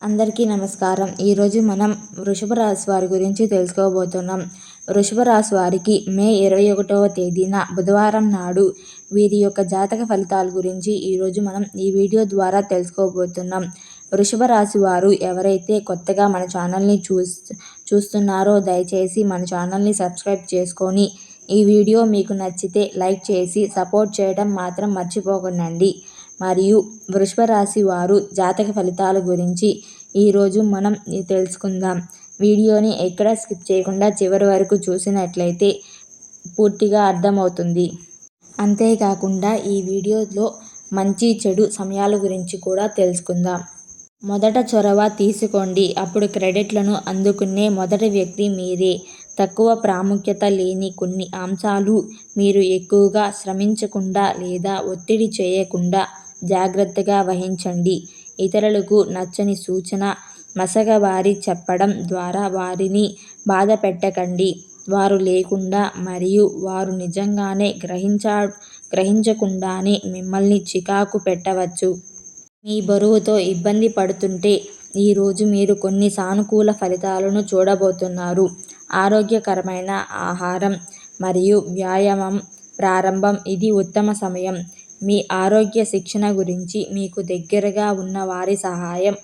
అందరికీ నమస్కారం. ఈరోజు మనం వృషభ రాశి వారి గురించి తెలుసుకోబోతున్నాం. వృషభ రాశి వారికి మే 21వ తేదీన బుధవారం నాడు వీరి యొక్క జాతక ఫలితాల గురించి ఈరోజు మనం ఈ వీడియో ద్వారా తెలుసుకోబోతున్నాం. వృషభ రాశి వారు ఎవరైతే కొత్తగా మన ఛానల్ని చూస్తున్నారో దయచేసి మన ఛానల్ని సబ్స్క్రైబ్ చేసుకొని ఈ వీడియో మీకు నచ్చితే లైక్ చేసి సపోర్ట్ చేయడం మాత్రం మర్చిపోకండి. మరియు వృషభ రాశి వారు జాతక ఫలితాల గురించి ఈరోజు మనం తెలుసుకుందాం. వీడియోని ఎక్కడ స్కిప్ చేయకుండా చివరి వరకు చూసినట్లయితే పూర్తిగా అర్థమవుతుంది. అంతేకాకుండా ఈ వీడియోలో మంచి చెడు సమయాల గురించి కూడా తెలుసుకుందాం. మొదట చొరవ తీసుకోండి, అప్పుడు క్రెడిట్లను అందుకునే మొదటి వ్యక్తి మీరే. తక్కువ ప్రాముఖ్యత లేని కొన్ని అంశాలు మీరు ఎక్కువగా శ్రమించకుండా లేదా ఒత్తిడి చేయకుండా జాగ్రత్తగా వహించండి. ఇతరులకు నచ్చని సూచన మసకబారి చెప్పడం ద్వారా వారిని బాధ పెట్టకండి. వారు లేకుండా మరియు వారు నిజంగానే గ్రహించకుండానే మిమ్మల్ని చికాకు పెట్టవచ్చు. మీ బరువుతో ఇబ్బంది పడుతుంటే ఈరోజు మీరు కొన్ని సానుకూల ఫలితాలను చూడబోతున్నారు. ఆరోగ్యకరమైన ఆహారం మరియు వ్యాయామం ప్రారంభం ఇది ఉత్తమ సమయం. మీ ఆరోగ్య శిక్షణ గురించి మీకు దగ్గరగా ఉన్న వారి సహాయం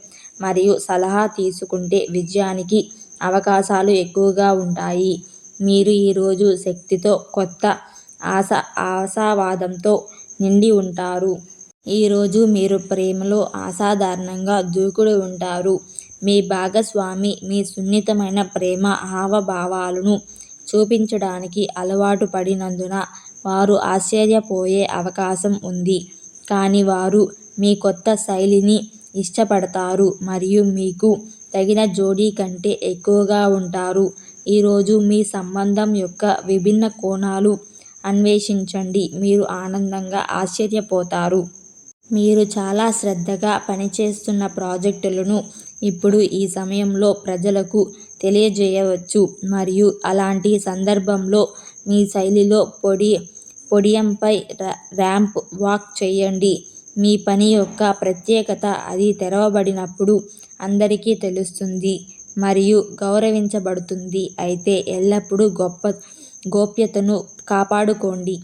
మరియు సలహా తీసుకుంటే విజయానికి అవకాశాలు ఎక్కువగా ఉంటాయి. మీరు ఈరోజు శక్తితో కొత్త ఆశావాదంతో నిండి ఉంటారు. ఈరోజు మీరు ప్రేమలో అసాధారణంగా దూకుడు ఉంటారు. మీ భాగస్వామి మీ సున్నితమైన ప్రేమ హావభావాలను చూపించడానికి అలవాటు పడినందున వారు ఆశ్చర్యపోయే అవకాశం ఉంది. కానీ వారు మీ కొత్త శైలిని ఇష్టపడతారు మరియు మీకు తగిన జోడీ కంటే ఎక్కువగా ఉంటారు. ఈరోజు మీ సంబంధం యొక్క విభిన్న కోణాలు అన్వేషించండి. మీరు ఆనందంగా ఆశ్చర్యపోతారు. మీరు చాలా శ్రద్ధగా పనిచేస్తున్న ప్రాజెక్టులను ఇప్పుడు ఈ సమయంలో ప్రజలకు తెలియజేయవచ్చు మరియు అలాంటి సందర్భంలో మీ శైలిలో పోడియంపై ర్యాంప్ వాక్ చేయండి. మీ పని యొక్క ప్రత్యేకత అది తెరవబడినప్పుడు అందరికీ తెలుస్తుంది మరియు గౌరవించబడుతుంది. అయితే ఎల్లప్పుడూ గోప్యతను కాపాడుకోండి.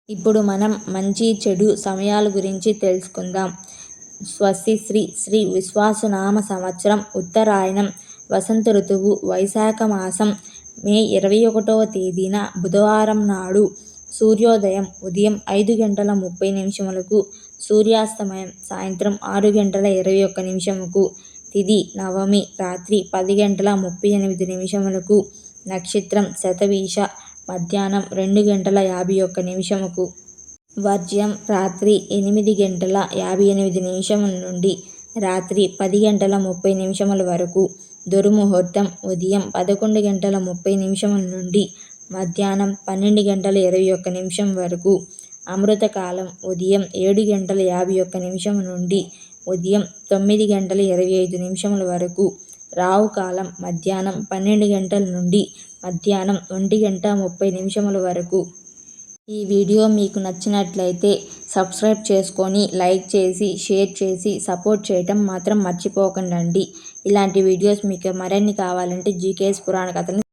ఇప్పుడు మనం మంచి చెడు సమయాల గురించి తెలుసుకుందాం. స్వస్తి శ్రీ విశ్వావసునామ సంవత్సరం ఉత్తరాయణం వసంత ఋతువు వైశాఖ మాసం మే 21వ తేదీన బుధవారం నాడు సూర్యోదయం ఉదయం 5:30 సూర్యాస్తమయం సాయంత్రం 6:21 తిథి నవమి రాత్రి 10:38 నక్షత్రం శతభిష మధ్యాహ్నం 2:51 వర్జ్యం రాత్రి 8:58 నుండి రాత్రి 10:30 వరకు. దుర్ముహూర్తం ఉదయం 11:30 నుండి మధ్యాహ్నం 12:21 వరకు. అమృతకాలం ఉదయం 7:51 నుండి ఉదయం 9:25 వరకు. రాహుకాలం మధ్యాహ్నం 12 గంటల నుండి మధ్యాహ్నం 1:30 వరకు. ఈ వీడియో మీకు నచ్చినట్లయితే సబ్స్క్రైబ్ చేసుకొని లైక్ చేసి షేర్ చేసి సపోర్ట్ చేయడం మాత్రం మర్చిపోకండి. ఇలాంటి వీడియోస్ మీకు మరిన్ని కావాలంటే జీకేఎస్ పురాణ కథలు